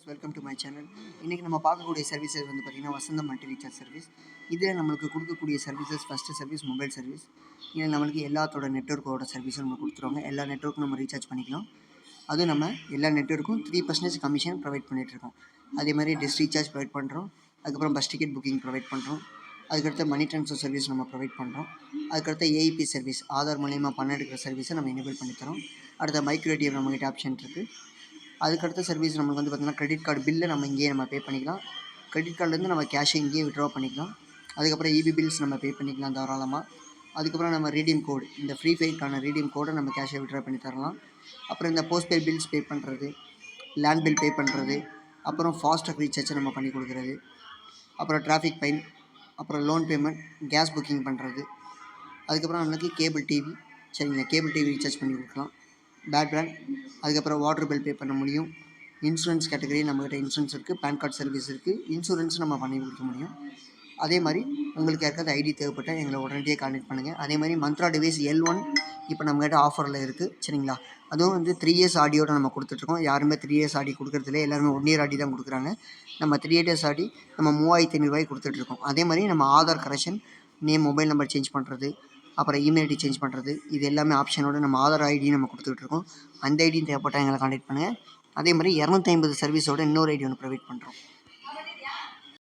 Welcome to my channel. இன்றைக்கி நம்ம பார்க்கக்கூடிய சர்வீசஸ் வந்து பார்த்திங்கன்னா வசந்தம் மல்டி ரீசார்ஜ் சர்வீஸ். இதில் நம்மளுக்கு கொடுக்கக்கூடிய services first service mobile service. இதில் நம்மளுக்கு எல்லாத்தோட நெட்ஒர்க்கோட சர்வீஸும் நம்ம கொடுத்துருவாங்க. எல்லா நெட்ஒர்க்கும் நம்ம ரீசார்ஜ் பண்ணிக்கலாம். அதுவும் நம்ம எல்லா நெட்ஒர்க்கும் 3% கமிஷன் ப்ரொவைட் பண்ணிகிட்ருக்கோம். அதே மாதிரி டிஷ் ரீசார்ஜ் ப்ரொவைட் பண்ணுறோம். அதுக்கப்புறம் பஸ் டிக்கெட் புக்கிங் ப்ரொவைட் பண்ணுறோம். அதுக்கடுத்து மணி ட்ரான்ஸ்ஃபர் சர்வீஸ் நம்ம ப்ரொவைட் பண்ணுறோம். அதுக்கடுத்து ஏஐபி சர்வீஸ் ஆதார் மூலயமா பணம் எடுக்கிற சர்வீஸை நம்ம எனேபிள் பண்ணித்தரோம். அடுத்த மைக்ரோ ஏடிஎம் நம்மகிட்ட ஆப்ஷன் இருக்குது. அதுக்கடுத்த சர்வீஸ் நம்மளுக்கு வந்து பார்த்திங்கன்னா கிரெடிட் கார்டு பில்லை நம்ம பே பண்ணிக்கலாம். கிரெடிட் கார்டுலேருந்து நம்ம கேஷை இங்கேயே விட்ரா பண்ணிக்கலாம். அதுக்கப்புறம் இபி பில்ஸ் நம்ம பே பண்ணிக்கலாம் தாராளமாக. அதுக்கப்புறம் நம்ம ரீடீம் கோடு, இந்த ஃப்ரீ ஃபயருக்கான ரீடீம் கோடை நம்ம கேஷை விட்ரா பண்ணி தரலாம். அப்புறம் இந்த போஸ்ட்பெய்ட் பில்ஸ் பே பண்ணுறது, லேண்ட் பில் பே பண்ணுறது, அப்புறம் ஃபாஸ்டாக் ரீசார்ஜை நம்ம பண்ணி கொடுக்குறது, அப்புறம் டிராஃபிக் ஃபைன், அப்புறம் லோன் பேமெண்ட், கேஸ் புக்கிங் பண்ணுறது. அதுக்கப்புறம் நம்மளுக்கு கேபிள் டிவி, சரிங்களா, கேபிள் டிவி ரீசார்ஜ் பண்ணி கொடுக்கலாம். பேட்பேண்ட், அதுக்கப்புறம் வாட்டர் பில் பே பண்ண முடியும். இன்சூரன்ஸ் கேட்டகரி நம்மகிட்ட இன்சூரன்ஸ் இருக்குது, பேன் கார்டு சர்வீஸ் இருக்குது. இன்சூரன்ஸ் நம்ம பண்ணி கொடுக்க முடியும். அதே மாதிரி உங்களுக்கு யாருக்காவது ஐடி தேவைப்பட்டால் எங்களை உடனடியே கான்டெக்ட் பண்ணுங்கள். அதே மாதிரி மந்த்ரா டிவைஸ் L1 இப்போ நம்மகிட்ட ஆஃபரில் இருக்குது, சரிங்களா. அதுவும் வந்து 3 இயர்ஸ் ஆடியோட நம்ம கொடுத்துட்ருக்கோம். யாருமே 3 இயர்ஸ் ஆடி கொடுக்குறதில்ல, எல்லாருமே 1 இயர் ஆடி தான் கொடுக்குறாங்க. நம்ம 3 இயர்ஸ் ஆடி நம்ம 3500 கொடுத்துட்ருக்கோம். அதே மாதிரி நம்ம Aadhaar correction, name, mobile number change பண்ணுறது, அப்புறம் இமெயில் ஐடி சேஞ்ச் பண்ணுறது, இது எல்லாமே ஆப்ஷனோட நம்ம ஆதார் ஐடி நம்ம கொடுத்துட்ருக்கோம். அந்த ஐடியும் தேவைப்பட்டால் எங்களை கான்டெக்ட் பண்ணுங்கள். அதே மாதிரி 250 சர்வீஸோட இன்னொரு ஐடி ஒன்று ப்ரொவைட் பண்ணுறோம்.